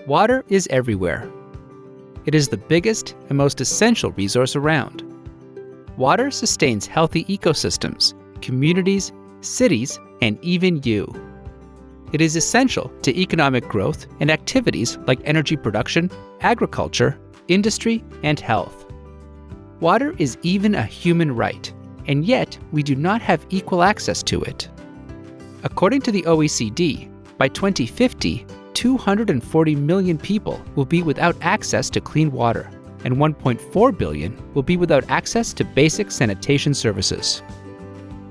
Water is everywhere. It is the biggest and most essential resource around. Water sustains healthy ecosystems, communities, cities, and even you. It is essential to economic growth and activities like energy production, agriculture, industry, and health. Water is even a human right, and yet we do not have equal access to it. According to the OECD, by 2050, 240 million people will be without access to clean water, and 1.4 billion will be without access to basic sanitation services.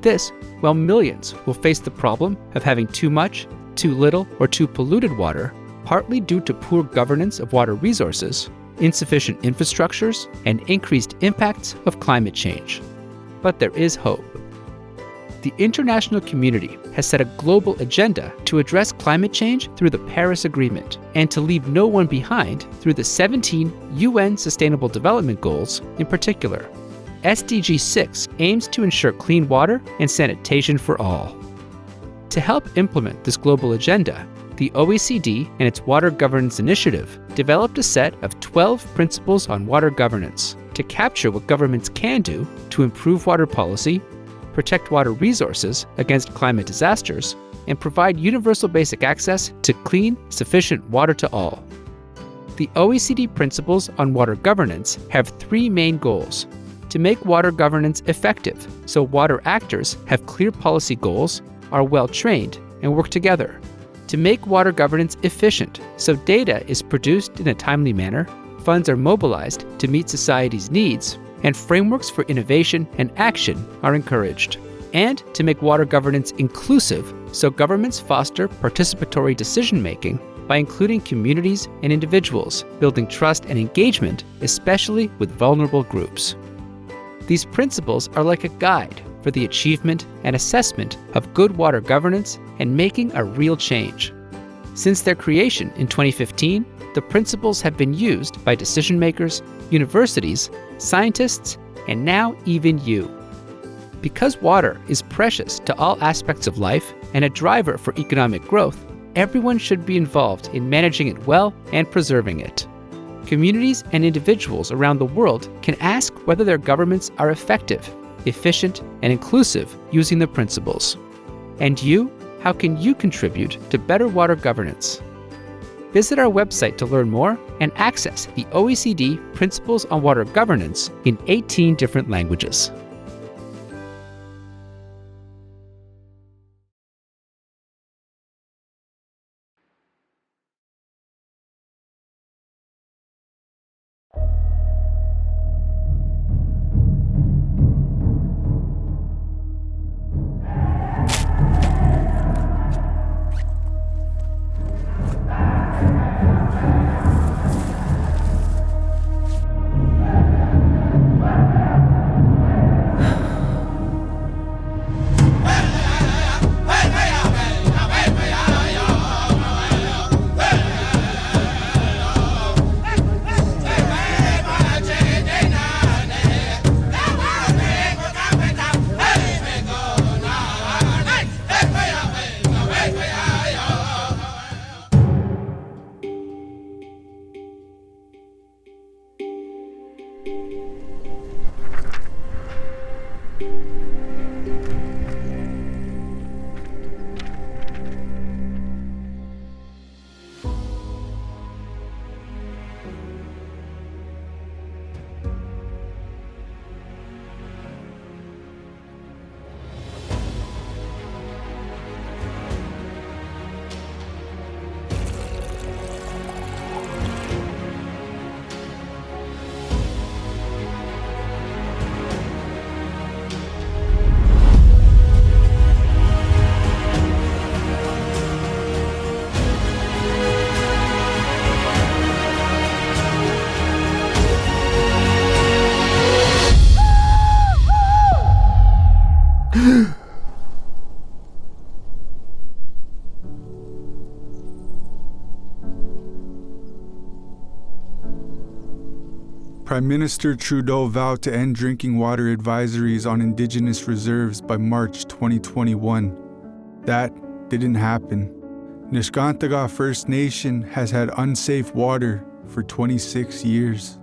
This, while millions will face the problem of having too much, too little, or too polluted water, partly due to poor governance of water resources, insufficient infrastructures, and increased impacts of climate change. But there is hope. The international community has set a global agenda to address climate change through the Paris Agreement and to leave no one behind through the 17 UN Sustainable Development Goals in particular. SDG 6 aims to ensure clean water and sanitation for all. To help implement this global agenda, the OECD and its Water Governance Initiative developed a set of 12 principles on water governance to capture what governments can do to improve water policy, protect water resources against climate disasters, and provide universal basic access to clean, sufficient water to all. The OECD principles on water governance have three main goals: to make water governance effective so water actors have clear policy goals, are well trained, and work together; to make water governance efficient so data is produced in a timely manner, funds are mobilized to meet society's needs, and frameworks for innovation and action are encouraged; and to make water governance inclusive so governments foster participatory decision-making by including communities and individuals, building trust and engagement, especially with vulnerable groups. These principles are like a guide for the achievement and assessment of good water governance and making a real change. Since their creation in 2015, the principles have been used by decision makers, universities, scientists, and now even you. Because water is precious to all aspects of life and a driver for economic growth, everyone should be involved in managing it well and preserving it. Communities and individuals around the world can ask whether their governments are effective, efficient, and inclusive using the principles. And you, how can you contribute to better water governance? Visit our website to learn more and access the OECD Principles on Water Governance in 18 different languages. Prime Minister Trudeau vowed to end drinking water advisories on Indigenous reserves by March 2021. That didn't happen. Nishkantaga First Nation has had unsafe water for 26 years.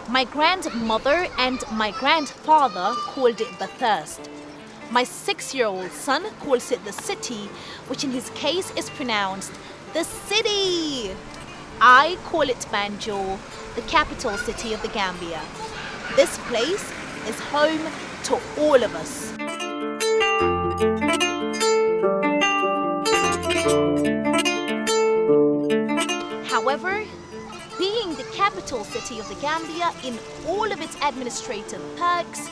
My grandmother and my grandfather called it the thirst. My 6-year-old son calls it the city, which in his case is pronounced the city. I call it Banjul, the capital city of the Gambia. This place is home to all of us. However, being the capital city of the Gambia in all of its administrative perks,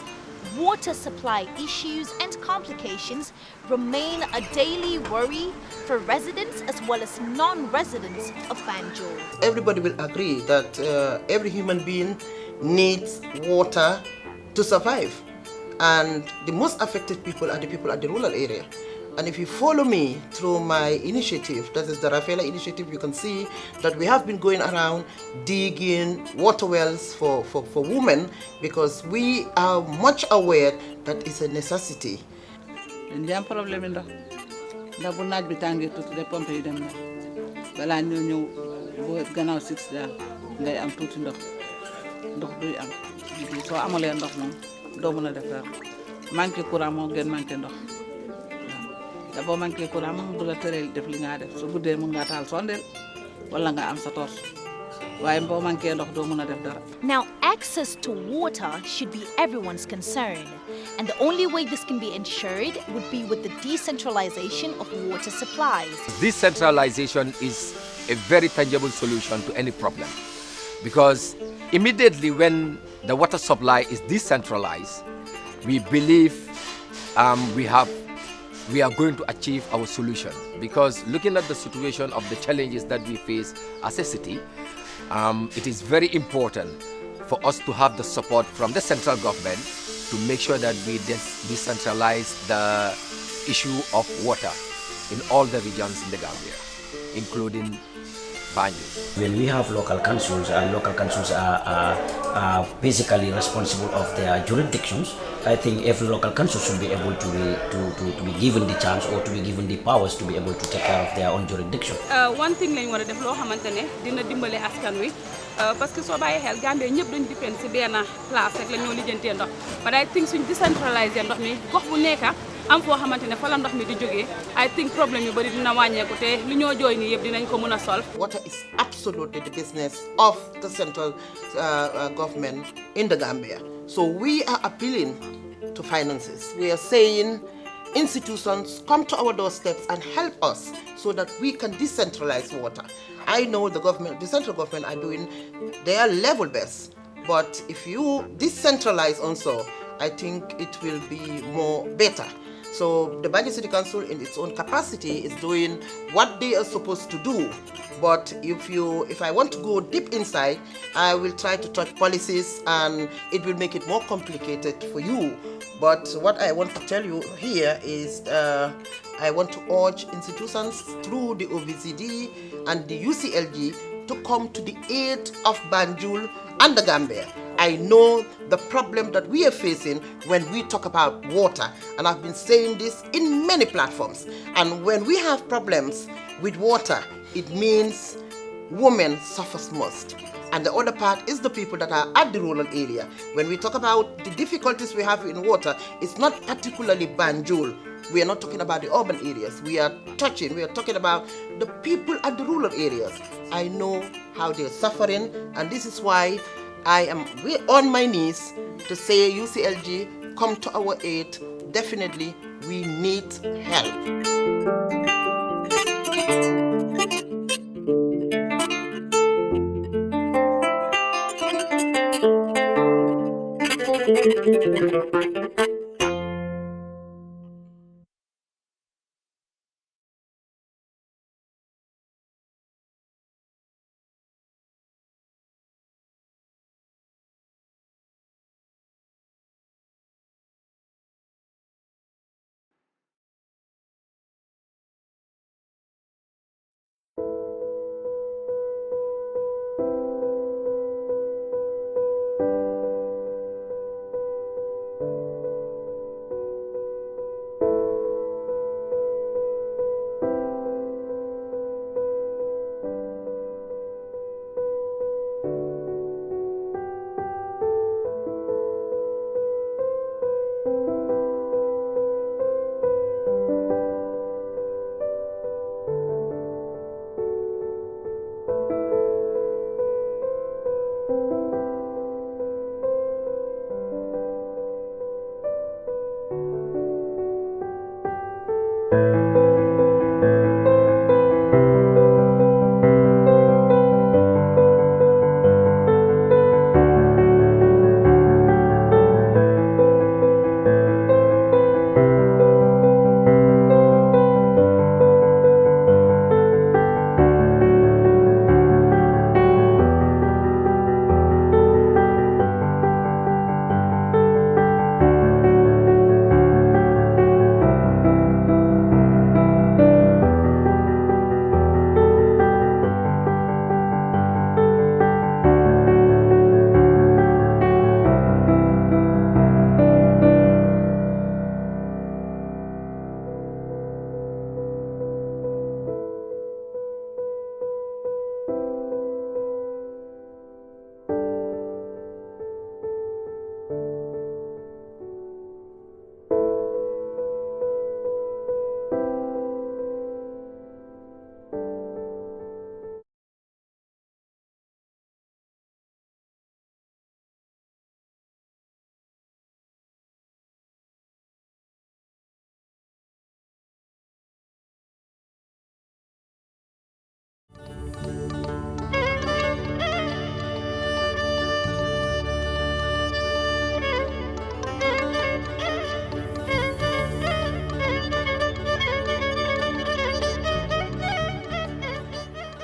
water supply issues and complications remain a daily worry for residents as well as non-residents of Banjul. Everybody will agree that every human being needs water to survive. And the most affected people are the people at the rural area. And if you follow me through my initiative, that is the Rafaela initiative, you can see that we have been going around digging water wells for women because we are much aware that it's a necessity. Njam problème ndox ndax bu naaj bi tàngee tuuti de pompe yi dem na balaa ñoo ñëw bo gannaaw 6 daal ngay am tuuti ndox duy am soo amulee ndox moom doo mën a def dara manqué courant moo gën manqué ndox da boo manqué courant moom du la tëreel def li nga def su guddee mën nga taal sondeel wala nga am sa torche waaye boo manqué ndox doo mën a def dara. Now, access to water should be everyone's concern, and the only way this can be ensured would be with the decentralization of water supplies. Decentralization is a very tangible solution to any problem because immediately when the water supply is decentralized, we believe we are going to achieve our solution, because looking at the situation of the challenges that we face as a city, it is very important for us to have the support from the central government to make sure that we decentralize the issue of water in all the regions in the Gambia, including Banjul. When we have local councils, and local councils are basically responsible of their jurisdictions, I think every local council should be able to be given the chance or to be given the powers to be able to take care of their own jurisdiction. One thing lañ wara def lo xamantene dina dimbalé askan wi parce que so baye xel Gambie ñepp duñ depend ci ben place rek la ñoo lijeenté ndox, but I think suñ decentraliser ndox mi gox bu nekk am foo xamante ne fa la ndox mi di jógee I think problème yu bëri dina wàññeeku te li ñoo jooy nii yëpp dinañ ko mën a solve. Water is absolutely the business of the central government in the Gambia. So we are appealing to finances. We are saying institutions come to our doorsteps and help us so that we can decentralize water. I know the central government are doing their level best, but if you decentralize also, I think it will be more better. So the Banjul City Council in its own capacity is doing what they are supposed to do. But if I want to go deep inside, I will try to touch policies and it will make it more complicated for you. But what I want to tell you here is I want to urge institutions through the OVCD and the UCLG to come to the aid of Banjul and the Gambia. I know the problem that we are facing when we talk about water, and I've been saying this in many platforms. And when we have problems with water, it means women suffers most. And the other part is the people that are at the rural area. When we talk about the difficulties we have in water, it's not particularly Banjul. We are not talking about the urban areas. We are talking about the people at the rural areas. I know how they're suffering, and this is why I am on my knees to say UCLG, come to our aid. Definitely, we need help.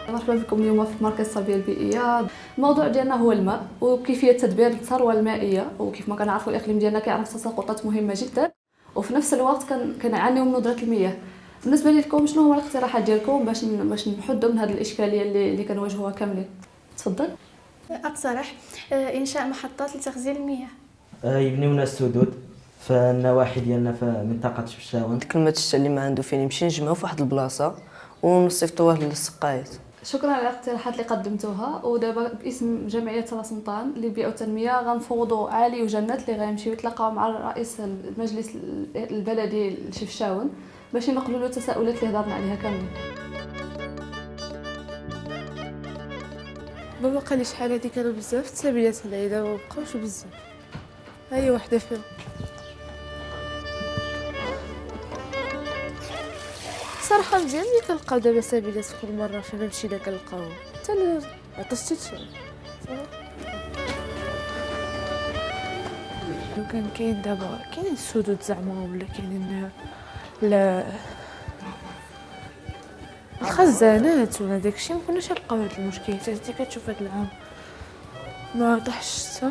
مرحبا بكم اليوم في مركز التربيه البيئيه. الموضوع ديالنا هو الماء وكيفيه تدبير الثروه المائيه، وكيف ما كنعرفوا الاقليم ديالنا كيعرف تساقطات مهمه جدا، وفي نفس الوقت كنعانيو من ندره المياه. بالنسبه لكم شنو هو الاقتراحات ديالكم باش نحدوا من هذه الاشكاليه اللي كنواجهوها كاملين؟ تفضل. اقترح انشاء محطات لتخزين المياه، يبنيو لنا السدود في النواحي ديالنا في منطقه شبشاون. كلمه الشتا اللي ما عنده فين يمشي نجمعوه في واحد البلاصه ونصيفطوه للسقايات. شكرا على الاقتراحات اللي قدمتوها. ودابا باسم جمعيه راس مطان للبيئه والتنميه غنفوضوا علي وجنات اللي غيمشيو يتلاقاو مع رئيس المجلس البلدي الشفشاون باش ينقلوا له التساؤلات اللي هضرنا عليها كاملين. بابا قال لي شحال هادي كانوا بزاف التسابيلات هنايا، دابا مبقاوش بزاف، هي وحده فيهم. صراحه مزيان ملي كنلقاو دابا سابيلات كل مره فين مشينا كنلقاو حتى عطشتي لو كان كاين دابا كاينين السدود زعما ولا كاينين الخزانات ولا داكشي ما كناش نلقاو هاد المشكلات. انت كتشوف هاد العام ما طاحش حتى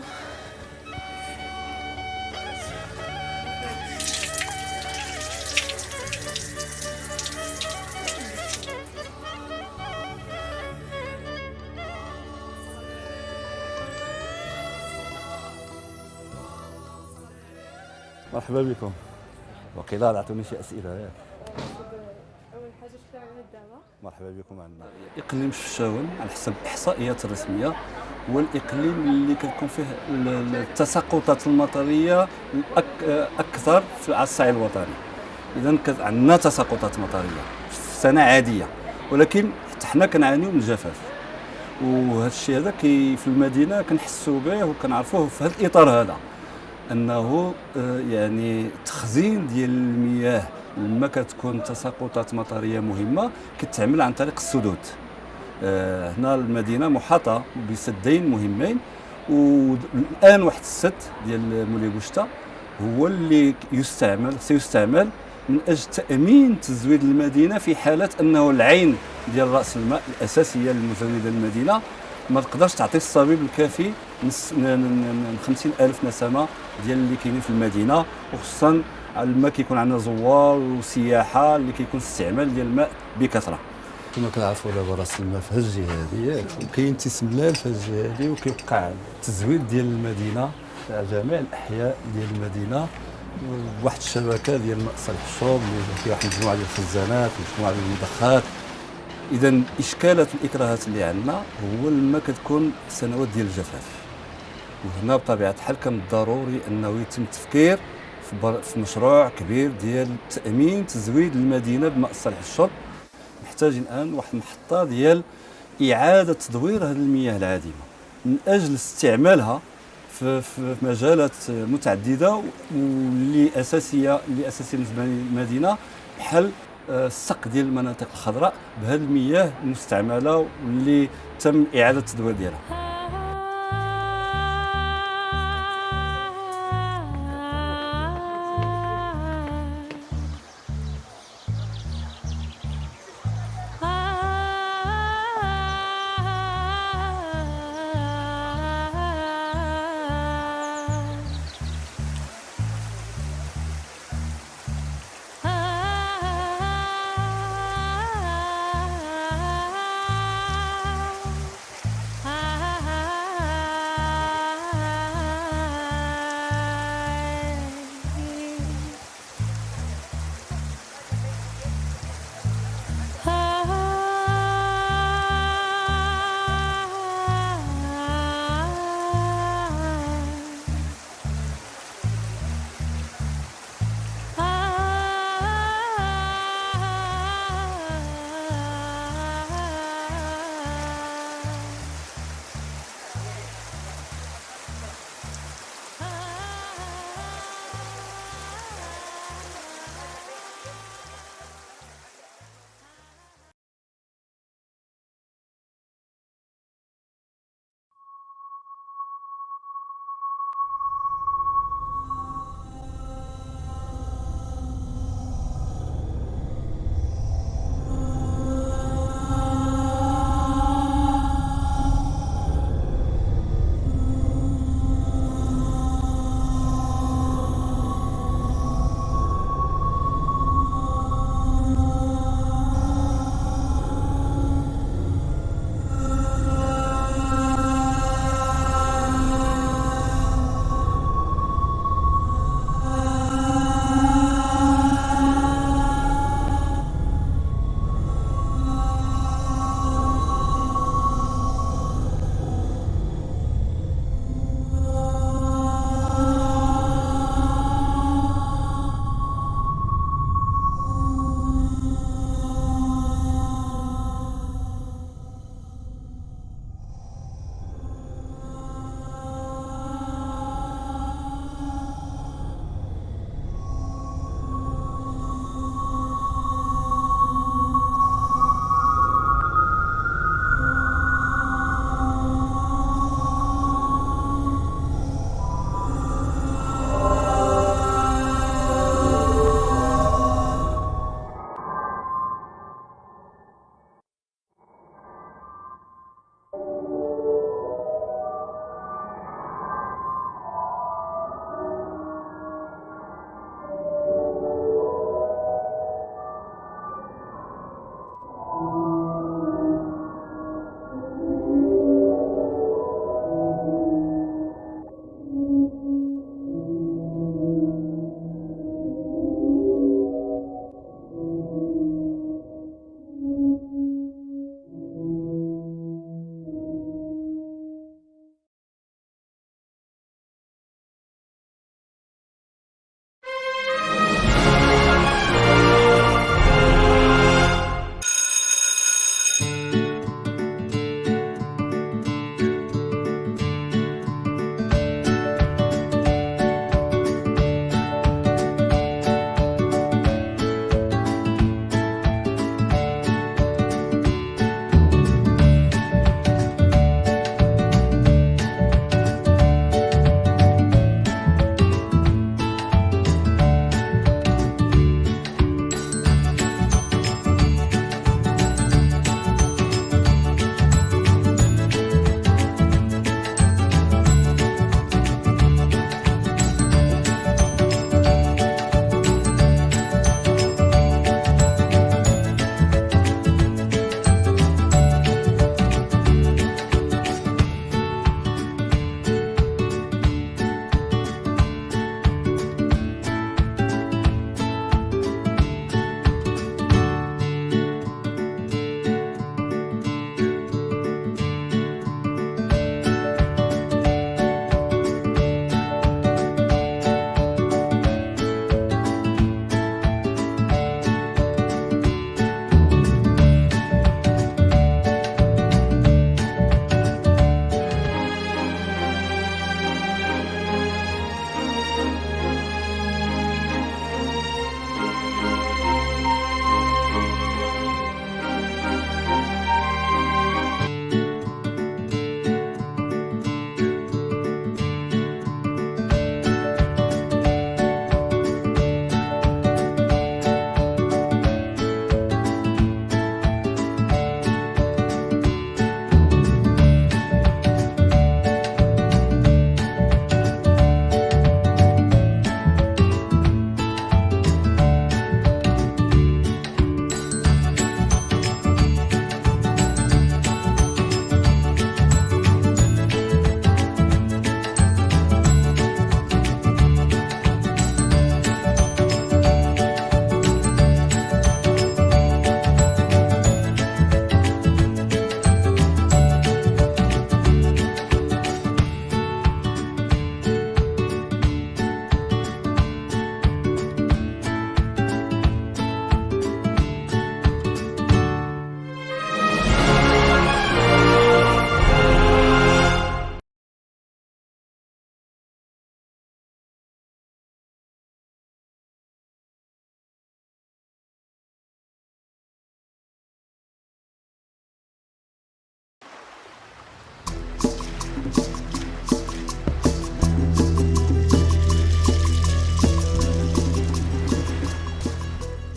مرحبا بكم. وقيلا عطوني شي اسئله ياك. اول حاجه شكرا على الدعوه. مرحبا بكم عندنا. اقليم شفشاون على حسب الاحصائيات الرسميه هو الاقليم اللي كتكون فيه التساقطات المطريه اكثر على الصعيد الوطني. اذا عندنا تساقطات مطريه في سنه عاديه، ولكن حتى حنا كنعانيو من الجفاف، وهذا الشيء هذا في المدينه كنحسوا به وكنعرفوه في هذا الاطار هذا، انه يعني تخزين ديال المياه لما كتكون تساقطات مطريه مهمه كتعمل عن طريق السدود. هنا المدينه محاطه بسدين مهمين، والان واحد السد ديال مولاي بوشتا هو اللي سيستعمل من اجل تامين تزويد المدينه في حاله انه العين ديال راس الماء الاساسيه المزوده للمدينه ما تقدرش تعطي الصبيب الكافي من 50,000 نسمه ديال اللي كاينين في المدينه، وخصوصا لما كيكون عندنا زوار وسياحه اللي كيكون استعمال ديال الماء بكثره. كما كنعرفوا دابا راس الماء في هذه الجهه هذه، وكاين تسملال في هذه الجهه هذه، وكيوقع التزويد ديال المدينه على جميع الاحياء ديال المدينه بواحد الشبكه ديال ماء صالح الشرب اللي فيها واحد المجموعه ديال الخزانات ومجموعه ديال المضخات. اذا الاشكالات والاكراهات اللي عندنا هو لما كتكون سنوات ديال الجفاف، وهنا بطبيعه الحال كان ضروري انه يتم التفكير في مشروع كبير ديال تامين تزويد المدينه بماء صالح الشرب. محتاجين الان واحد المحطه ديال اعاده تدوير هذه المياه العادمه من اجل استعمالها في مجالات متعدده واللي اساسيه بالنسبه للمدينه، بحال السق ديال المناطق الخضراء بهذه المياه المستعمله واللي تم اعاده التدوير ديالها.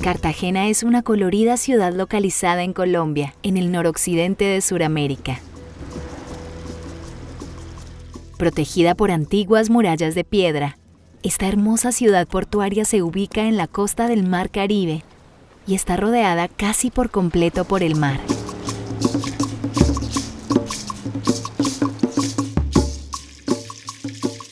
Cartagena es una colorida ciudad localizada en Colombia, en el noroccidente de Sudamérica. Protegida por antiguas murallas de piedra, esta hermosa ciudad portuaria se ubica en la costa del Mar Caribe y está rodeada casi por completo por el mar.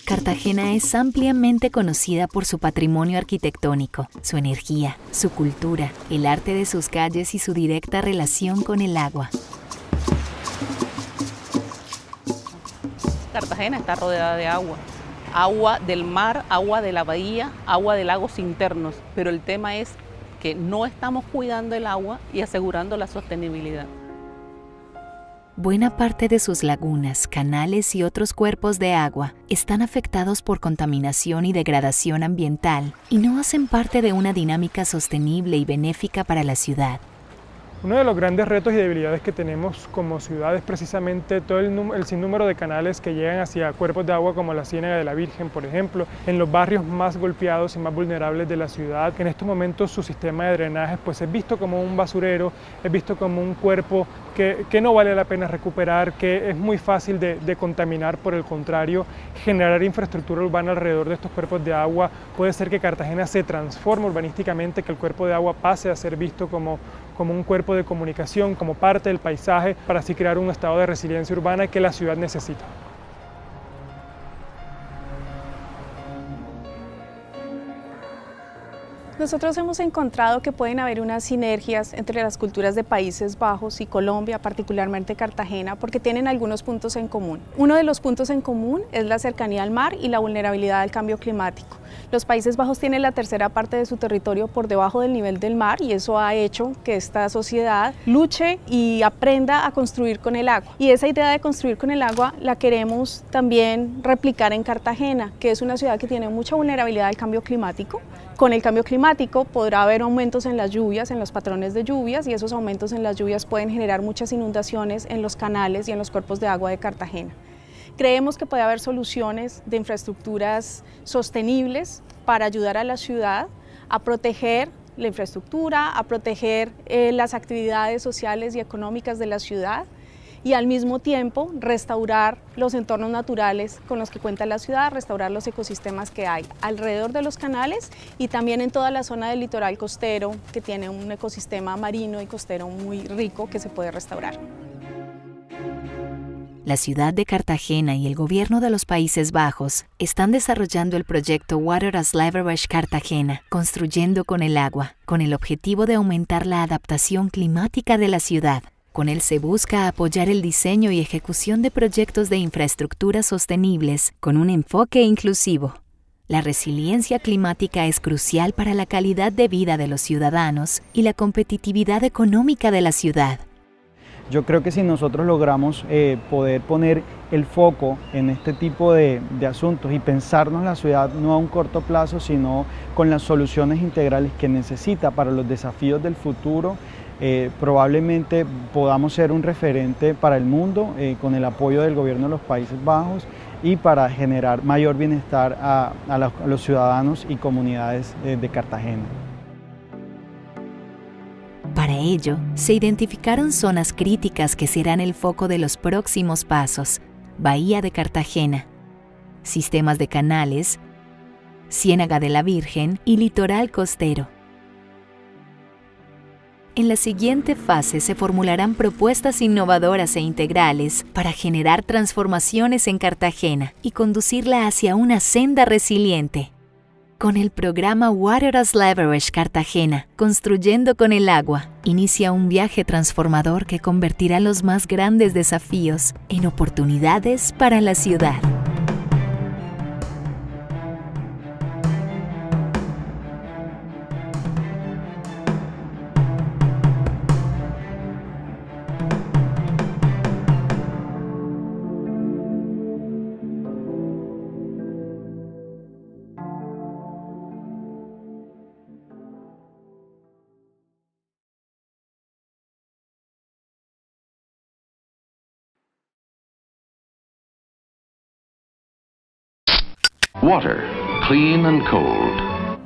Cartagena es ampliamente conocida por su patrimonio arquitectónico, su energía, su cultura, el arte de sus calles y su directa relación con el agua. Cartagena está rodeada de agua. Agua del mar, agua de la bahía, agua de lagos internos. Pero el tema es que no estamos cuidando el agua y asegurando la sostenibilidad. Buena parte de sus lagunas, canales y otros cuerpos de agua están afectados por contaminación y degradación ambiental y no hacen parte de una dinámica sostenible y benéfica para la ciudad. Uno de los grandes retos y debilidades que tenemos como ciudad es precisamente todo el sinnúmero de canales que llegan hacia cuerpos de agua como la Ciénaga de la Virgen, por ejemplo, en los barrios más golpeados y más vulnerables de la ciudad. En estos momentos su sistema de drenaje pues, es visto como un basurero, es visto como un cuerpo que no vale la pena recuperar, que es muy fácil de contaminar. Por el contrario, generar infraestructura urbana alrededor de estos cuerpos de agua puede ser que Cartagena se transforme urbanísticamente, que el cuerpo de agua pase a ser visto como un cuerpo de comunicación, como parte del paisaje, para así crear un estado de resiliencia urbana que la ciudad necesita. Nosotros hemos encontrado que pueden haber unas sinergias entre las culturas de Países Bajos y Colombia, particularmente Cartagena, porque tienen algunos puntos en común. Uno de los puntos en común es la cercanía al mar y la vulnerabilidad al cambio climático. Los Países Bajos tienen la tercera parte de su territorio por debajo del nivel del mar y eso ha hecho que esta sociedad luche y aprenda a construir con el agua. Y esa idea de construir con el agua la queremos también replicar en Cartagena, que es una ciudad que tiene mucha vulnerabilidad al cambio climático. Con el cambio climático podrá haber aumentos en las lluvias, en los patrones de lluvias, y esos aumentos en las lluvias pueden generar muchas inundaciones en los canales y en los cuerpos de agua de Cartagena. Creemos que puede haber soluciones de infraestructuras sostenibles para ayudar a la ciudad a proteger la infraestructura, a proteger las actividades sociales y económicas de la ciudad, y al mismo tiempo restaurar los entornos naturales con los que cuenta la ciudad, restaurar los ecosistemas que hay alrededor de los canales y también en toda la zona del litoral costero, que tiene un ecosistema marino y costero muy rico que se puede restaurar. La ciudad de Cartagena y el gobierno de los Países Bajos están desarrollando el proyecto Water as Leverage Cartagena, construyendo con el agua, con el objetivo de aumentar la adaptación climática de la ciudad. Con él se busca apoyar el diseño y ejecución de proyectos de infraestructuras sostenibles con un enfoque inclusivo. La resiliencia climática es crucial para la calidad de vida de los ciudadanos y la competitividad económica de la ciudad. Yo creo que si nosotros logramos poder poner el foco en este tipo de asuntos y pensarnos la ciudad no a un corto plazo, sino con las soluciones integrales que necesita para los desafíos del futuro, probablemente podamos ser un referente para el mundo con el apoyo del gobierno de los Países Bajos y para generar mayor bienestar a los ciudadanos y comunidades de Cartagena. Para ello, se identificaron zonas críticas que serán el foco de los próximos pasos: Bahía de Cartagena, sistemas de canales, Ciénaga de la Virgen y litoral costero. En la siguiente fase se formularán propuestas innovadoras e integrales para generar transformaciones en Cartagena y conducirla hacia una senda resiliente. Con el programa Water as Leverage Cartagena, construyendo con el agua, inicia un viaje transformador que convertirá los más grandes desafíos en oportunidades para la ciudad. Water, clean and cold.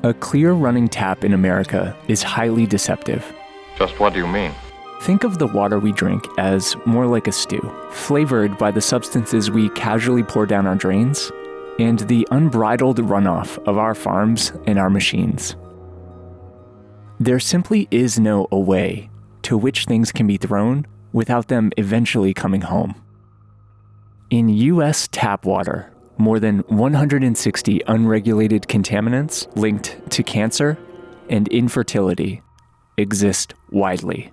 A clear running tap in America is highly deceptive. Just what do you mean? Think of the water we drink as more like a stew, flavored by the substances we casually pour down our drains and the unbridled runoff of our farms and our machines. There simply is no away to which things can be thrown without them eventually coming home. In U.S. tap water, more than 160 unregulated contaminants linked to cancer and infertility exist widely,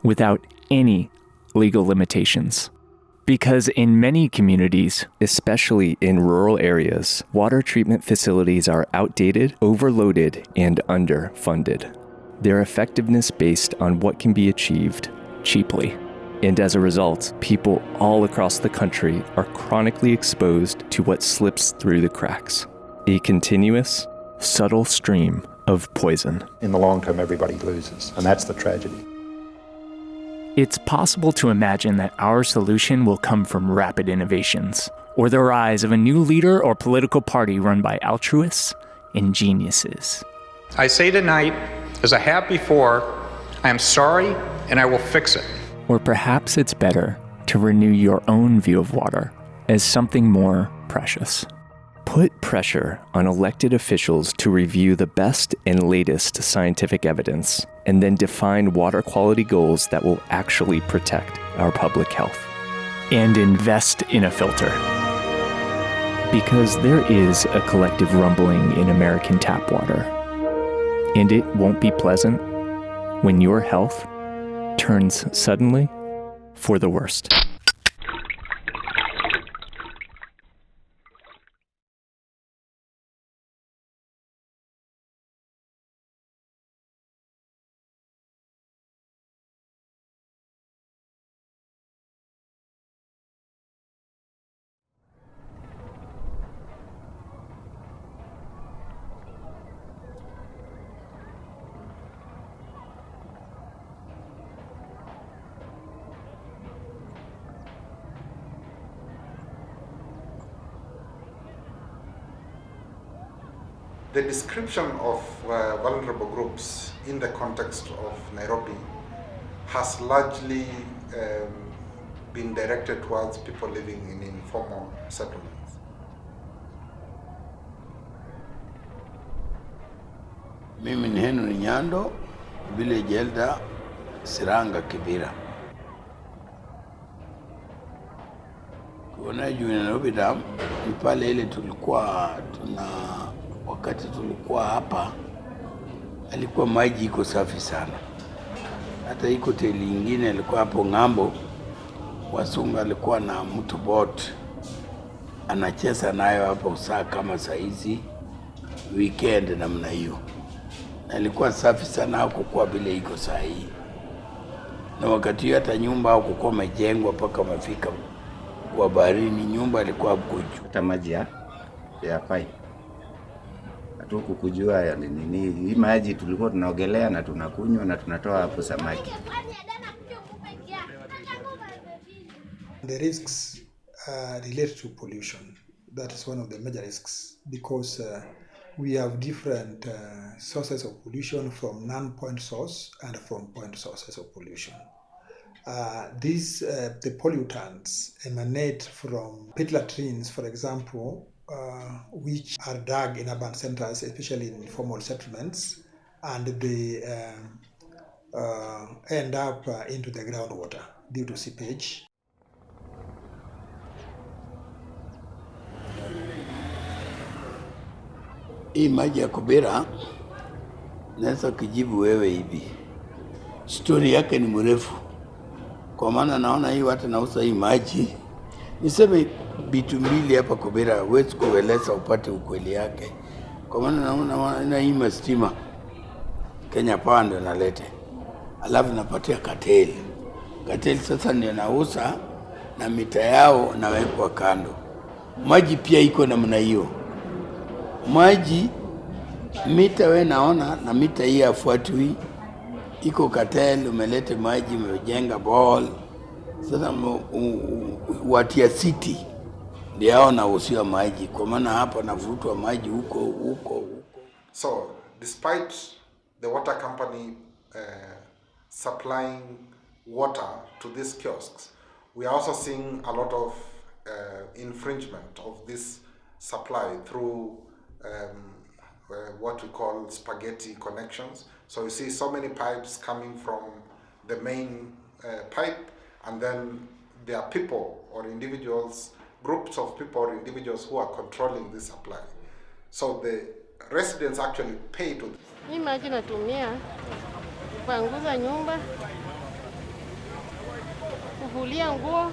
without any legal limitations. Because in many communities, especially in rural areas, water treatment facilities are outdated, overloaded, and underfunded. Their effectiveness based on what can be achieved cheaply. And as a result, people all across the country are chronically exposed to what slips through the cracks. A continuous, subtle stream of poison. In the long term, everybody loses, and that's the tragedy. It's possible to imagine that our solution will come from rapid innovations, or the rise of a new leader or political party run by altruists and geniuses. I say tonight, as I have before, I am sorry and I will fix it. Or perhaps it's better to renew your own view of water as something more precious. Put pressure on elected officials to review the best and latest scientific evidence, and then define water quality goals that will actually protect our public health. And invest in a filter. Because there is a collective rumbling in American tap water, and it won't be pleasant when your health turns suddenly for the worst. The description of vulnerable groups in the context of Nairobi has largely been directed towards people living in informal settlements. Mimi ni Henry Nyando, village elder, Siranga Kibira. Kuna juu Nairobi Dam, ni pale ile wakati tulikuwa hapa, alikuwa maji iko safi sana. Hata iko hoteli nyingine alikuwa hapo ng'ambo, Wasunga alikuwa na mtu boat, anacheza nayo hapo saa kama saa hizi, weekend namna hiyo. Na alikuwa safi sana, hakukuwa vile iko saa hii. Na wakati hiyo hata nyumba hakukuwa imejengwa mpaka mafika kwa baharini, nyumba ilikuwa hapo juu. Hata maji ya pipe. Hatuku kujua nini hii maji, tulikuwa tunaogelea na tunakunywa na tunatoa hapo samaki. The risks relate to pollution. That is one of the major risks because we have different sources of pollution, from non-point source and from point sources of pollution. The pollutants emanate from pit latrines, for example, which are dug in urban centers, especially in informal settlements, and they end up into the groundwater due to seepage. Hii maji ya Kibera naweza kujibu wewe hivi. Story yake ni mrefu. Kwa maana naona hii watu nausa hii maji. Niseme vitu mbili hapa Kibera, huwezi kueleza upate ukweli yake. Kwa maana naona hii mastima Kenya Power ndio nalete. Alafu napatia Cartel. Cartel sasa ndio nausa na mita yao nawekwa kando. Maji pia iko namna hiyo. Maji mita we naona na mita hii afuatui, iko Cartel umelete maji, umejenga ball. Sasa watia city ndio hao na usio maji, kwa maana hapa navutwa maji huko. So despite the water company supplying water to these kiosks, we are also seeing a lot of infringement of this supply through what we call spaghetti connections. So you see so many pipes coming from the main pipe, and then there are people or individuals, groups of people or individuals who are controlling this supply. So the residents actually pay to this. Hii maji natumia kupanguza nyumba, kufulia nguo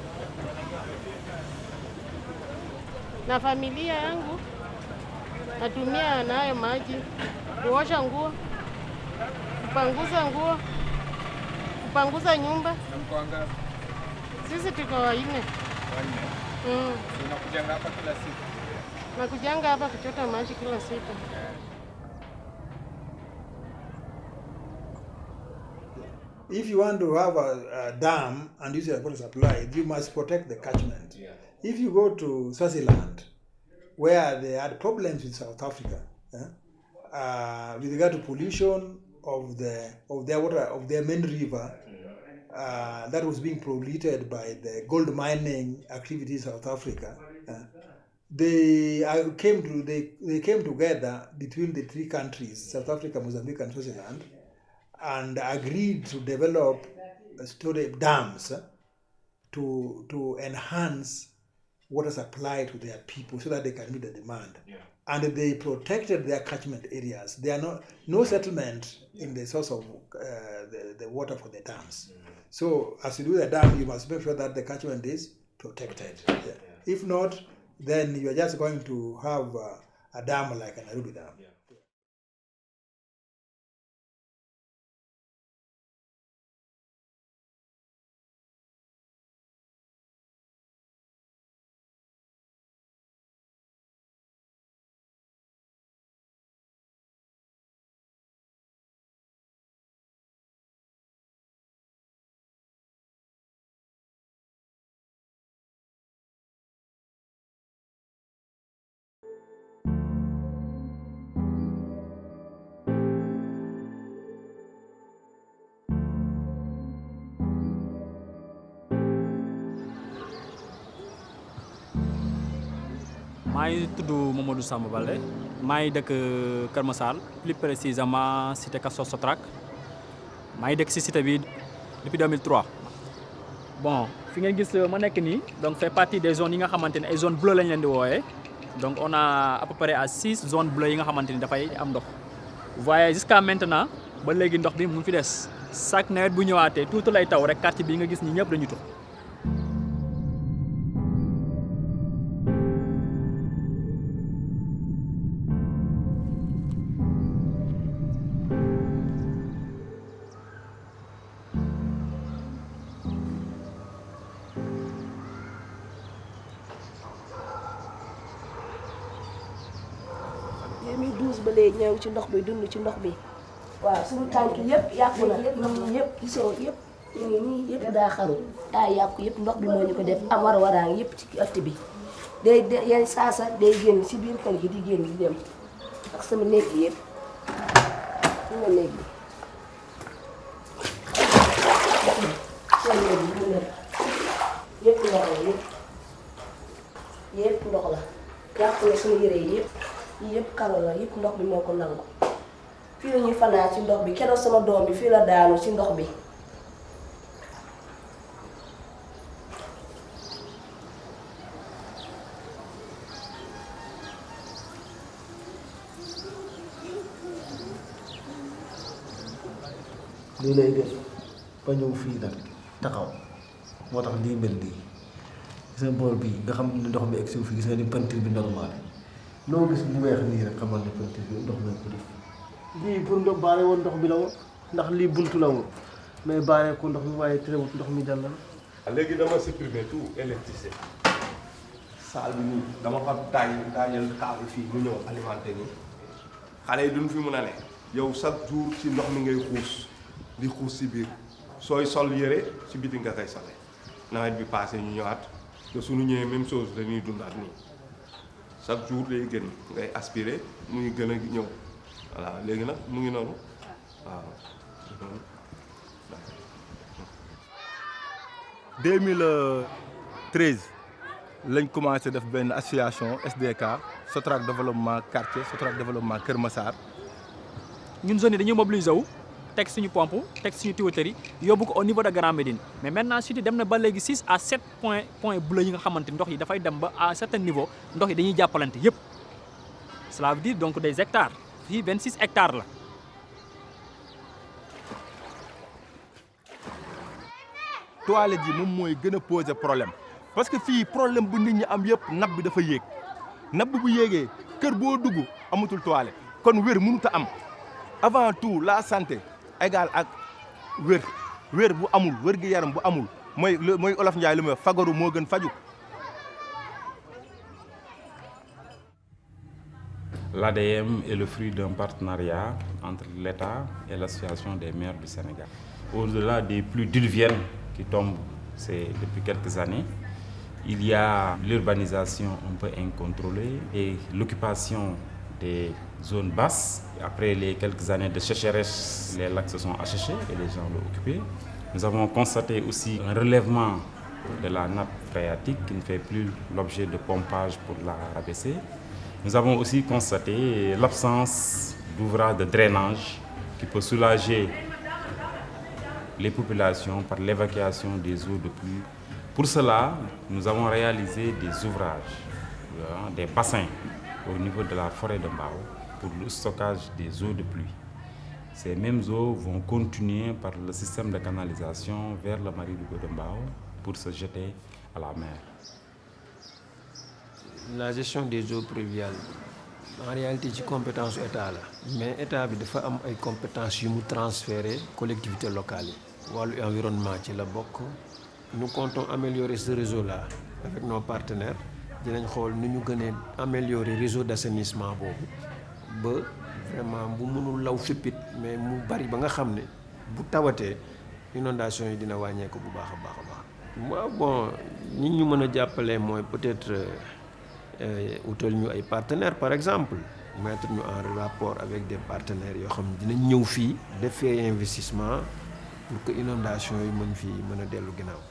na familia yangu. Natumia nayo maji kuosha nguo, kupanguza nguo, kupanguza nyumba. Sisi tuko wanne. Unakujanga hapa kila siku? Nakujanga hapa kuchota maji kila siku. If you want to have a dam and use it as water supply, you must protect the catchment. Yeah. If you go to Swaziland, where they had problems with South Africa, with regard to pollution of their water, of their main river, that was being polluted by the gold mining activities in South Africa. They came together between the three countries, South Africa, Mozambique, and Swaziland, and agreed to develop storage dams to enhance water supply to their people so that they can meet the demand. Yeah. And they protected their catchment areas. There are no settlement in the source of the water for the dams. So as you do the dam, you must make sure that the catchment is protected. Yeah. If not, then you are just going to have a dam like a Nairobi dam. Yeah. maa ngi tudd Mamadou Samba Balde maa ngi dëkk Kër Massar plus précisément cité Castor Sotrak maa ngi dëkk si cité bi depuis 2003. bon fi ngeen gis ma nekk nii donc fait partie des zones yi nga xamante ne ay zones bleues lañ leen di wooyee donc on a à peu près à 6 zones bleues yi nga xamante ni dafay am ndox. vous voyez jusqu'à maintenant ba léegi ndox bi mu ngi fi des chaque nawet bu ñëwaatee tuuti lay taw rek quartier bi nga gis ñi ñëpp dañuy tux. ba léegi ñëw ci ndox bi dund ci ndox bi waaw suñu tànk yëpp yàqu na yëpp gisoo yëpp ñu ngi nii yëpp daa xaru daa yàqu yëpp ndox bi moo ñu ko def am war-waraan yëpp ci ëtt bi day yenn saasa day génn si biir kër gi di génn di dem ak sama néeg bi yëpp sama néeg bi sama néeg bi mu nekk yëpp ndox la yëpp ndox la yàqu na suñu yére yi yëpp yëpp karo la yëpp ndox bi moo ko nangu fii la ñuy fanaan ci ndox bi keroog sama doom bi fii la daanu ci ndox bi lii lay def ba ñëw fii nag taxaw moo tax lii mel nii gis nga bool bii nga xam ne ndox mi egg si fii gis nga ni peinture bi normal loo gis bu weex nii rek xamal ne peinture bi ndox mi ko def. lii pour ndox baare woon ndox bi la woon ndax lii buntu la woon mais baare ko ndox mi waaye terewut ndox mi jàll na. léegi dama supprimer tout électricité. salle bi nii dama fa daajal câble fii mu ñëw alimenté nii xale yi duñ fi mun a ne yow chaque jour ci ndox mi ngay xuus di xuus si biir sooy sol yére si biti nga koy sole nawet bi passé ñu ñëwaat te suñu ñëwee même chose dañuy dundaat nii chaque jour day gën ngay aspirer muy gën a ñëw voilà léegi nag mu ngi noonu waaw. 2013 lañ commencé def benn association SDK Sotrac développement quartier Sotrac développement Kër Massar. ñun zone yi dañuy mobiliser wu teg suñu pompe teg suñu tuyauterie yóbbu ko au niveau de Grand Médine mais maintenant Cité dem na ba léegi 6 à 7 points bleus yi nga xamante ndox yi dafay dem ba à un certain niveau ndox yi dañuy jàppalante yëpp cela veut dire donc des hectares fii 26 hectares la. toilette yi moom mooy gën a poser problème parce que fii problème bu nit ñi am yëpp nappe bi dafa yéeg nappe bu yéegee kër boo dugg amatul toilette kon wér mënut a am avant tout la santé égale ak wér bu amul wér gi yaram bu amul mooy Olof Njaay li muy wax fagaru moo gën faju. L'ADM est le fruit d'un partenariat entre l'État et l'Association des maires du Sénégal. Au-delà des pluies diluviennes qui tombent depuis quelques années, il y a l'urbanisation un peu incontrôlée et l'occupation des zones basses. Après les quelques années de sécheresse, les lacs se sont asséchés et les gens l'ont occupé. Nous avons constaté aussi un relèvement de la nappe phréatique qui ne fait plus l'objet de pompage pour la rabaisser. Nous avons aussi constaté l'absence d'ouvrages de drainage qui peut soulager les populations par l'évacuation des eaux de pluie. Pour cela, nous avons réalisé des ouvrages, des bassins au niveau de la forêt de Mbao pour le stockage des eaux de pluie. Ces mêmes eaux vont continuer par le système de canalisation vers le marigot de Mbao pour se jeter à la mer. La gestion des eaux pluviales, en réalité, c'est une compétence de l'État. Mais l'État a des compétences qui transférées aux collectivités locales. L'environnement, nous comptons améliorer ce réseau-là avec nos partenaires. Nous allons améliorer le réseau d'assainissement. Vraiment, bu mënul law féppit mais mu bari ba nga xam ne bu tawatee inondation yi dina wàññeeku bu baax a baax a baax. Waaw bon ñi ñu mën a jàppale mooy peut-être utal ñu ay partenaires par exemple mettre ñu en rapport avec des partenaires yoo xam ne dinañ ñëw fii def fee investissement pour que inondation yi mën a dellu ginnaaw.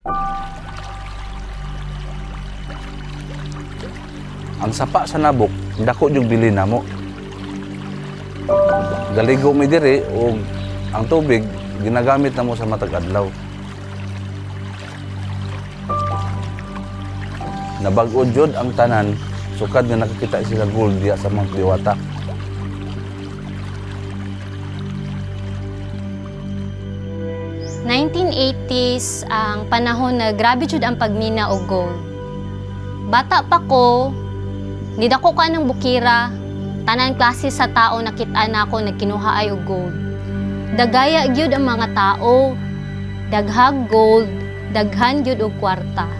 Ang sapa sa nabok, dako yung bili namo. Galigo mi diri o ang tubig ginagamit namo sa matag adlaw. Nabag-o jud ang tanan sukad nga nakakita sila gold diya sa Mount Diwata. '80s ang panahon na grabe jud ang pagmina og gold. Bata pa ko, nidako ka ng bukira, tanan klase sa tao nakita na ako nagkinuha ay og gold. Dagaya gyud ang mga tao, daghag gold, daghan gyud og kwarta.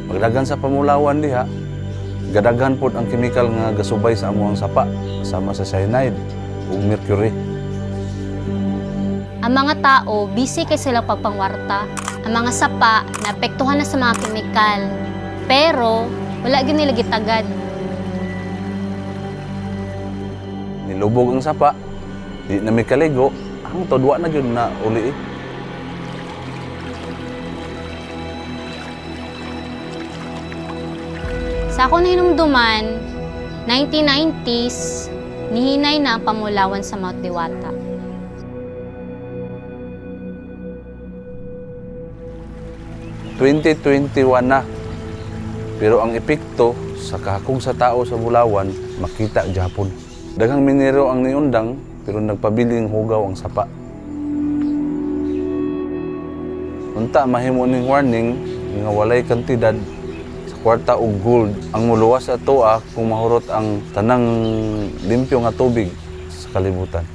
Pagdagan sa pamulawan diha, gadaghan pod ang chemical nga gasubay sa amuang sapa, sama sa cyanide ug mercury. Ang mga tao, busy kay sila pagpangwarta. Ang mga sapa, naapektuhan na sa mga kemikal. Pero, wala gyud nila gitagad. Nilubog ang sapa, di na may kaligo, ang todwa na gyud na uli. Sa ako na hinumduman, 1990s, nihinay na ang pamulawan sa Mount Diwata. Na, pero ang epekto sa kahakong sa tao sa Bulawan, makita gyapon. Daghang minero ang niundang, pero nagpabiling hugaw ang sapa. Unta mahimo ning warning nga walay kantidad sa kwarta og gold ang muluwas sa toa kung mahurot ang tanang limpyo nga tubig sa kalibutan.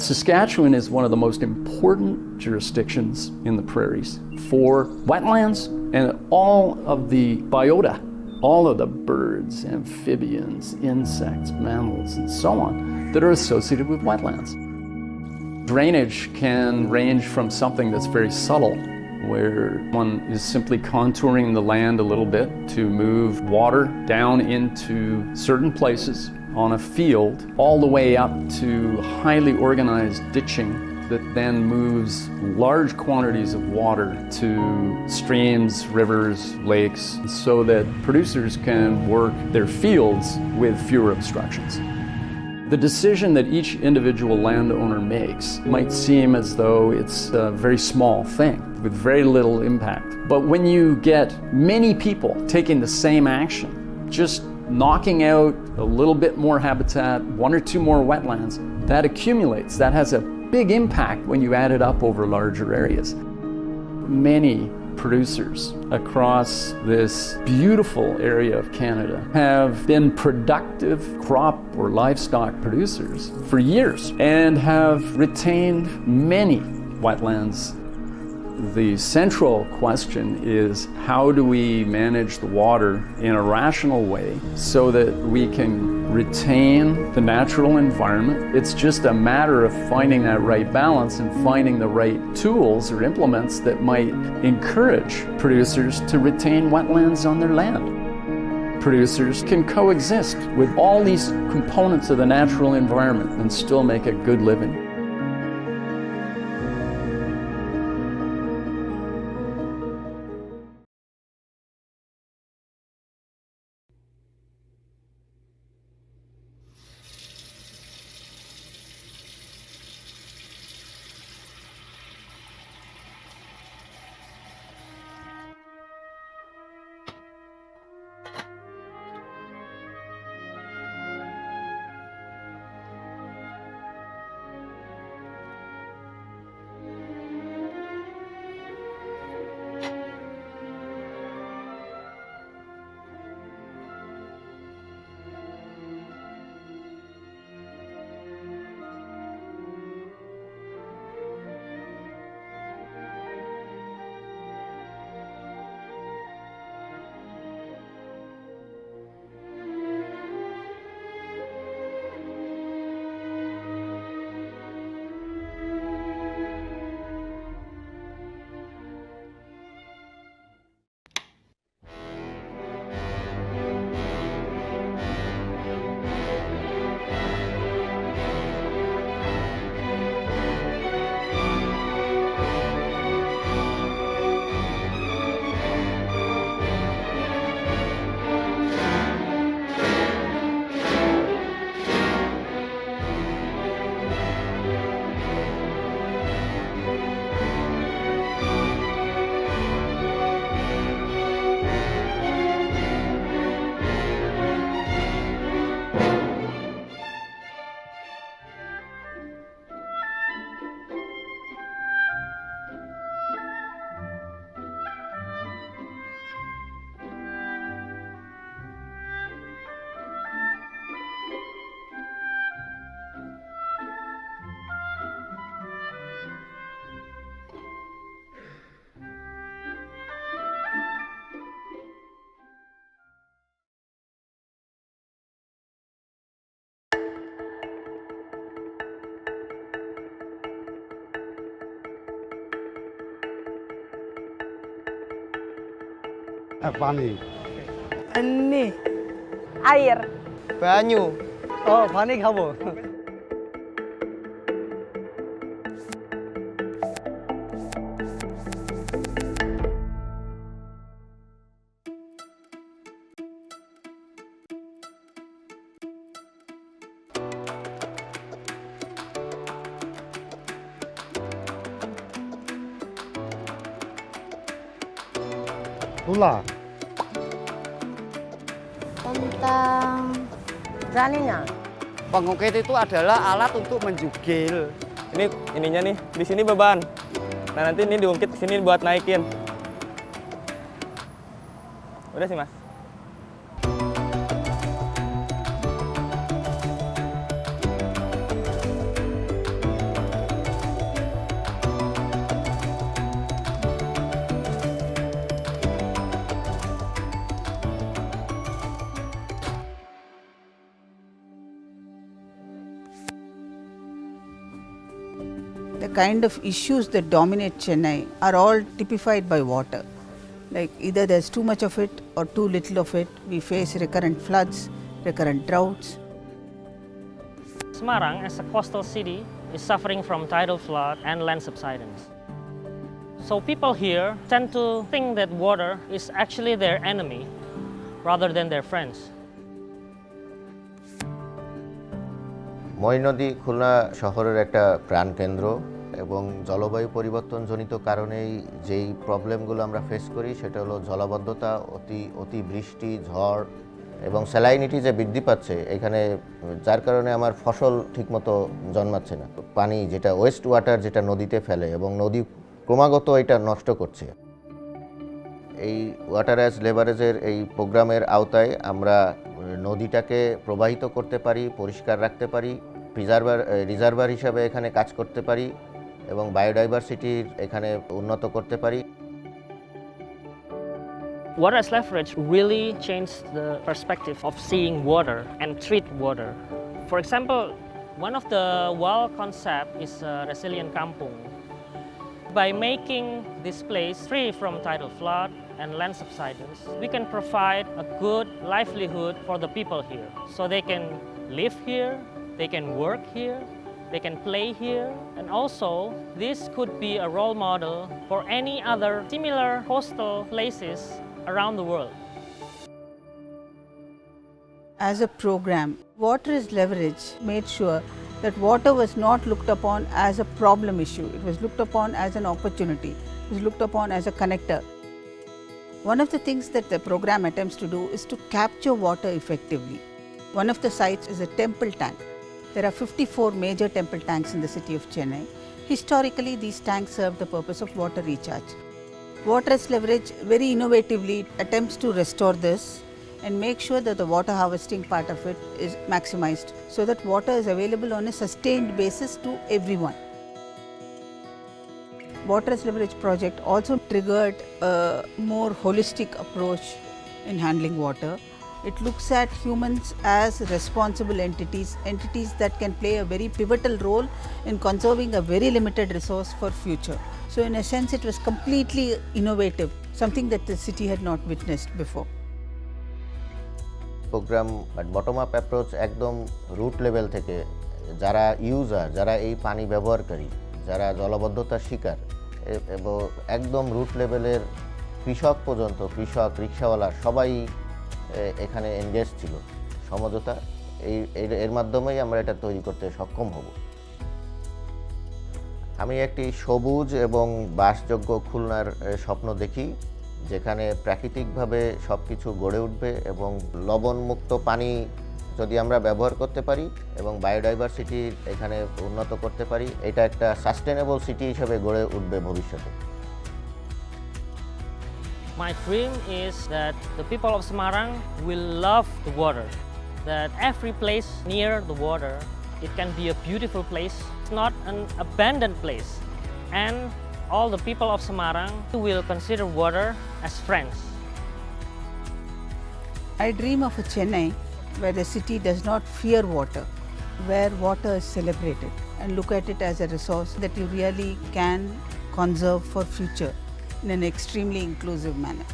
Saskatchewan is one of the most important jurisdictions in the prairies for wetlands and all of the biota, all of the birds, amphibians, insects, mammals, and so on that are associated with wetlands. Drainage can range from something that's very subtle, where one is simply contouring the land a little bit to move water down into certain places on a field, all the way up to highly organized ditching that then moves large quantities of water to streams, rivers, lakes, so that producers can work their fields with fewer obstructions. The decision that each individual landowner makes might seem as though it's a very small thing with very little impact. But when you get many people taking the same action, just knocking out a little bit more habitat, 1 or 2 more wetlands, that accumulates. That has a big impact when you add it up over larger areas. Many producers across this beautiful area of Canada have been productive crop or livestock producers for years and have retained many wetlands. The central question is, how do we manage the water in a rational way so that we can retain the natural environment? It's just a matter of finding that right balance and finding the right tools or implements that might encourage producers to retain wetlands on their land. Producers can coexist with all these components of the natural environment and still make a good living. Pani. Ini air. Banyu. Oh, pani kamu. Tula. Tentang beraninya. Pengungkit itu adalah alat untuk menjugil. Ini ininya nih, di sini beban. Nah nanti ini diungkit ke sini buat naikin. Udah sih mas. The kind of issues that dominate Chennai are all typified by water. Like either there's too much of it or too little of it. We face recurrent floods, recurrent droughts. Semarang, as a coastal city, is suffering from tidal flood and land subsidence. So people here tend to think that water is actually their enemy rather than their friends. মই নদী খুলনা শহরের একটা প্রাণকেন্দ্র এবং জলবায়ু পরিবর্তনজনিত কারণেই যেই প্রবলেমগুলো আমরা ফেস করি সেটা হলো জলাবদ্ধতা, অতিবৃষ্টি, ঝড় এবং স্যালাইনিটি যে বৃদ্ধি পাচ্ছে এখানে, যার কারণে আমার ফসল ঠিকমতো জন্মাচ্ছে না। পানি যেটা ওয়েস্ট ওয়াটার যেটা নদীতে ফেলে এবং নদী ক্রমাগত এটা নষ্ট করছে। এই ওয়াটার অ্যাজ লেভারেজের এই প্রোগ্রামের আওতায় আমরা নদীটাকে প্রবাহিত করতে পারি, পরিষ্কার রাখতে পারি, রিজার্ভার হিসাবে এখানে কাজ করতে পারি এবং বায়োডাইভার্সিটির এখানে উন্নত করতে পারি। Water as leverage really changed the perspective of seeing water and treat water. For example, one of the WAL concept is resilient kampung. By making this place free from tidal flood and land subsidence, we can provide a good livelihood for the people here. So they can live here, they can work here, they can play here, and also this could be a role model for any other similar coastal places around the world. As a program, Water is Leverage made sure that water was not looked upon as a problem issue. It was looked upon as an opportunity. It was looked upon as a connector. One of the things that the program attempts to do is to capture water effectively. One of the sites is a temple tank. There are 54 major temple tanks in the city of Chennai. Historically, these tanks serve the purpose of water recharge. Water as Leverage very innovatively attempts to restore this and make sure that the water harvesting part of it is maximized so that water is available on a sustained basis to everyone. Water as Leverage project also triggered a more holistic approach in handling water. It looks at humans as responsible entities that can play a very pivotal role in conserving a very limited resource for future. So in a sense it was completely innovative, something that the city had not witnessed before. Program bottom up approach একদম root level থেকে যারা user, যারা এই পানি ব্যবহারকারী, যারা জলাবদ্ধতার শিকার এবং একদম রুট লেভেলের কৃষক পর্যন্ত, কৃষক, রিক্সাওয়ালা সবাই এখানে এনগেজ ছিল। সমঝোতা এর মাধ্যমেই আমরা এটা তৈরি করতে সক্ষম হব। আমি একটি সবুজ এবং বাসযোগ্য খুলনার স্বপ্ন দেখি, যেখানে প্রাকৃতিকভাবে সব কিছু গড়ে উঠবে এবং লবণমুক্ত পানি যদি আমরা ব্যবহার করতে পারি এবং বায়োডাইভার্সিটি এখানে উন্নত করতে পারি, এটা একটা সাস্টেনেবল সিটি হিসেবে গড়ে উঠবে ভবিষ্যতে। My dream is that the people of Semarang will love the water, that every place near the water, it can be a beautiful place, not an abandoned place, and all the people of Semarang will consider water as friends. I dream of a Chennai where the city does not fear water, where water is celebrated and look at it as a resource that you really can conserve for future in an extremely inclusive manner.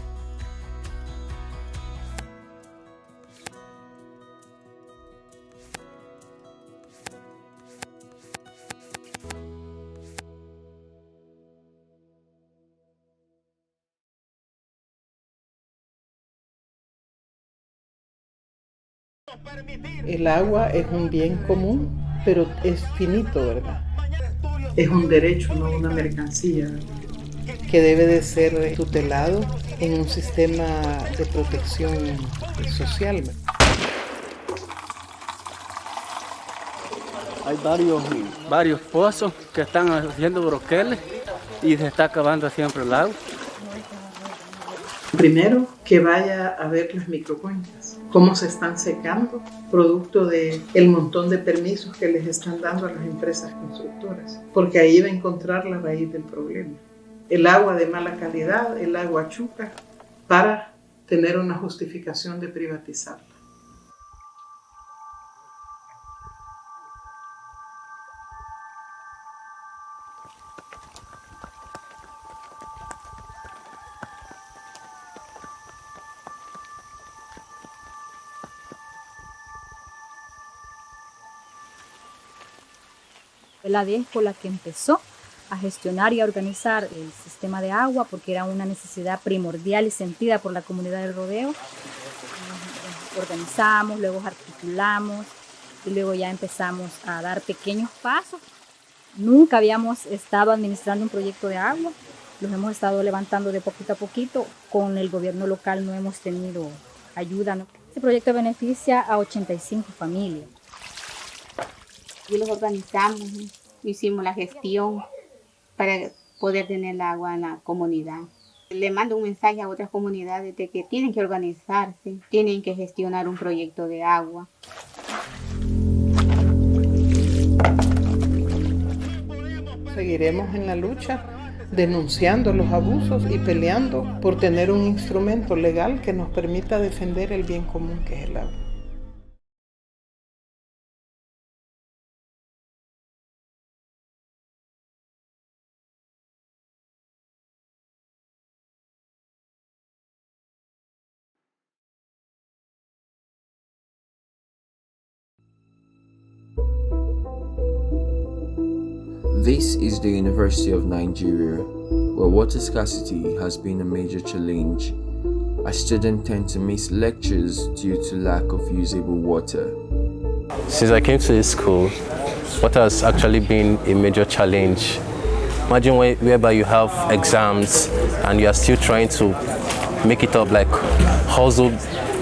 El agua es un bien común, pero es finito, ¿verdad? Es un derecho, no una mercancía, que debe de ser tutelado en un sistema de protección social. Hay varios pozos que están haciendo broqueles y se está acabando siempre el agua. Primero, que vaya a ver las microcuencas, cómo se están secando, producto del montón de permisos que les están dando a las empresas constructoras, porque ahí va a encontrar la raíz del problema. El agua de mala calidad, el agua chuca, para tener una justificación de privatizarla. La DES con la que empezó a gestionar y a organizar el sistema de agua porque era una necesidad primordial y sentida por la comunidad del rodeo. Organizamos, luego articulamos y luego ya empezamos a dar pequeños pasos. Nunca habíamos estado administrando un proyecto de agua, los hemos estado levantando de poquito a poquito. Con el gobierno local no hemos tenido ayuda, ¿no? Este proyecto beneficia a 85 familias. Y los organizamos, ¿no? Hicimos la gestión para poder tener el agua en la comunidad. Le mando un mensaje a otras comunidades de que tienen que organizarse, tienen que gestionar un proyecto de agua. Seguiremos en la lucha, denunciando los abusos y peleando por tener un instrumento legal que nos permita defender el bien común que es el agua. This is the University of Nigeria, where water scarcity has been a major challenge. As students tend to miss lectures due to lack of usable water. Since I came to this school, water has actually been a major challenge. Imagine whereby you have exams and you are still trying to make it up, like hustle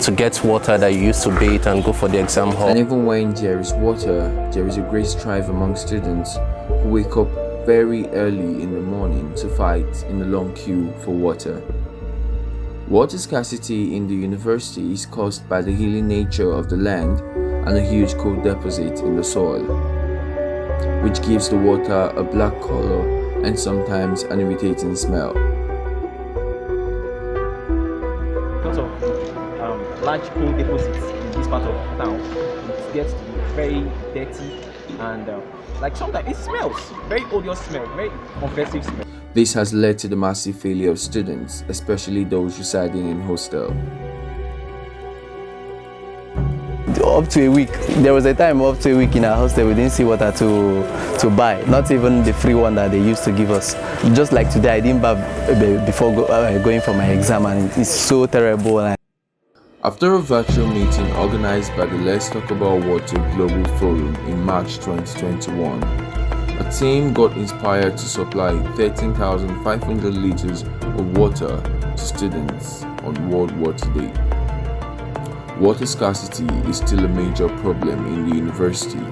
to get water that you used to bathe and go for the exam hall. And even when there is water, there is a great strive among students who wake up very early in the morning to fight in a long queue for water. Water scarcity in the university is caused by the hilly nature of the land and a huge coal deposit in the soil, which gives the water a black color and sometimes an irritating smell. Because of large coal deposits in this part of town, it gets to be very dirty and like sometimes it smells, very odious smell, very offensive smell. This has led to the massive failure of students, especially those residing in hostel. Up to a week. There was a time up to a week in our hostel we didn't see water to buy, not even the free one that they used to give us. Just like today, I didn't bath before going for my exam, and it's so terrible. After a virtual meeting organized by the Let's Talk About Water Global Forum in March 2021, a team got inspired to supply 13,500 liters of water to students on World Water Day. Water scarcity is still a major problem in the university,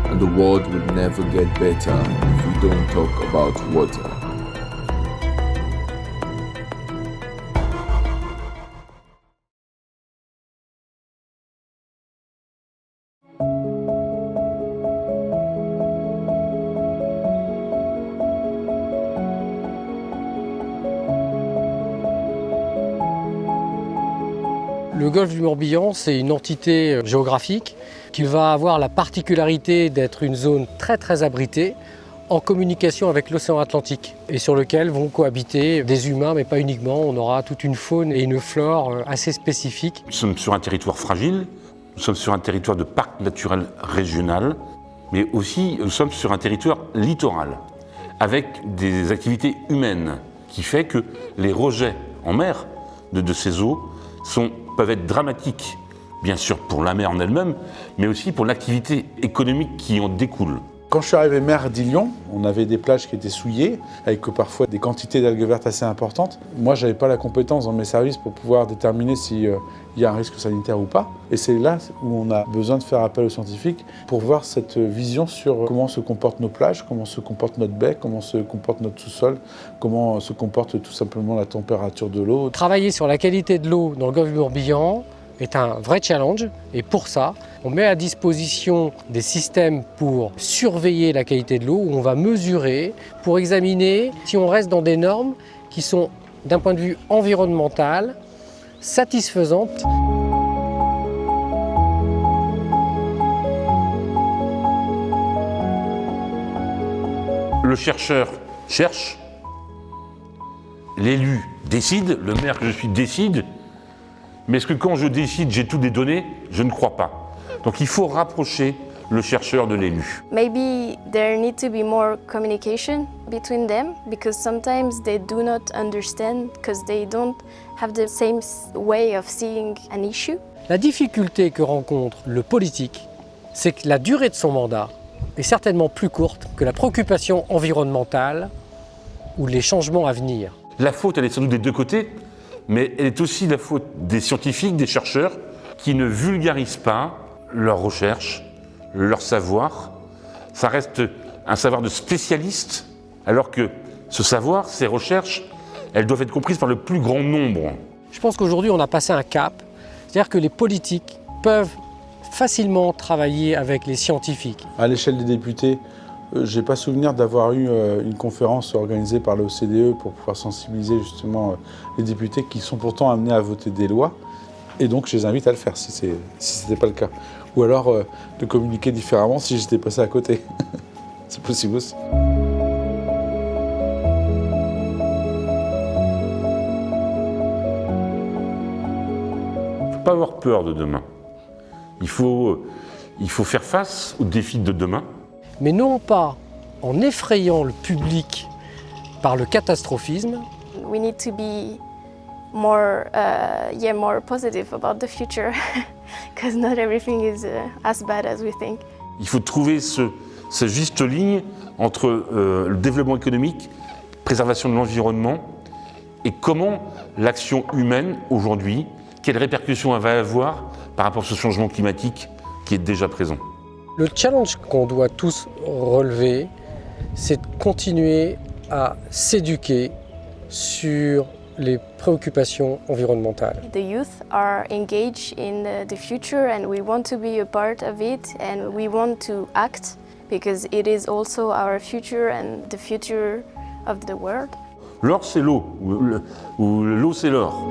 and the world would never get better if we don't talk about water. Le golfe du Morbihan, c'est une entité géographique qui va avoir la particularité d'être une zone très très abritée en communication avec l'océan Atlantique et sur lequel vont cohabiter des humains, mais pas uniquement. On aura toute une faune et une flore assez spécifiques. Nous sommes sur un territoire fragile, nous sommes sur un territoire de parc naturel régional, mais aussi nous sommes sur un territoire littoral avec des activités humaines qui fait que les rejets en mer de ces eaux peuvent être dramatiques, bien sûr pour la mer en elle-même, mais aussi pour l'activité économique qui en découle. Quand je suis arrivé maire d'Ilion, on avait des plages qui étaient souillées, avec parfois des quantités d'algues vertes assez importantes. Moi, je n'avais pas la compétence dans mes services pour pouvoir déterminer s'il y a un risque sanitaire ou pas. Et c'est là où on a besoin de faire appel aux scientifiques pour voir cette vision sur comment se comportent nos plages, comment se comporte notre baie, comment se comporte notre sous-sol, comment se comporte tout simplement la température de l'eau. Travailler sur la qualité de l'eau dans le golfe du Morbihan est un vrai challenge, et pour ça, on met à disposition des systèmes pour surveiller la qualité de l'eau, où on va mesurer pour examiner si on reste dans des normes qui sont, d'un point de vue environnemental, satisfaisantes. Le chercheur cherche, l'élu décide, le maire que je suis décide, mais est-ce que quand je décide, j'ai toutes les données? Je ne crois pas. Donc il faut rapprocher le chercheur de l'élu. Maybe there need to be more communication between them because sometimes they do not understand because they don't have the same way of seeing an issue. La difficulté que rencontre le politique, c'est que la durée de son mandat est certainement plus courte que la préoccupation environnementale ou les changements à venir. La faute, elle est sans doute des deux côtés, mais elle est aussi la faute des scientifiques, des chercheurs, qui ne vulgarisent pas leurs recherches, leur savoir. Ça reste un savoir de spécialiste, alors que ce savoir, ces recherches, elles doivent être comprises par le plus grand nombre. Je pense qu'aujourd'hui, on a passé un cap, c'est-à-dire que les politiques peuvent facilement travailler avec les scientifiques. À l'échelle des députés, je n'ai pas souvenir d'avoir eu une conférence organisée par l'OCDE pour pouvoir sensibiliser justement les députés qui sont pourtant amenés à voter des lois. Et donc je les invite à le faire si ce n'était pas le cas. Ou alors de communiquer différemment si j'étais passé à côté. C'est possible aussi. Il ne faut pas avoir peur de demain. Il faut faire face aux défis de demain. Mais non pas en effrayant le public par le catastrophisme. We need to be more positive about the future because not everything is as bad as we think. Il faut trouver cette juste ligne entre le développement économique, préservation de l'environnement et comment l'action humaine aujourd'hui, quelles répercussions elle va avoir par rapport à ce changement climatique qui est déjà présent. Le challenge qu'on doit tous relever, c'est de continuer à s'éduquer sur les préoccupations environnementales. The youth are engaged in the future and we want to be a part of it and we want to act because it is also our future and the future of the world. L'or c'est l'eau, ou l'eau c'est l'or.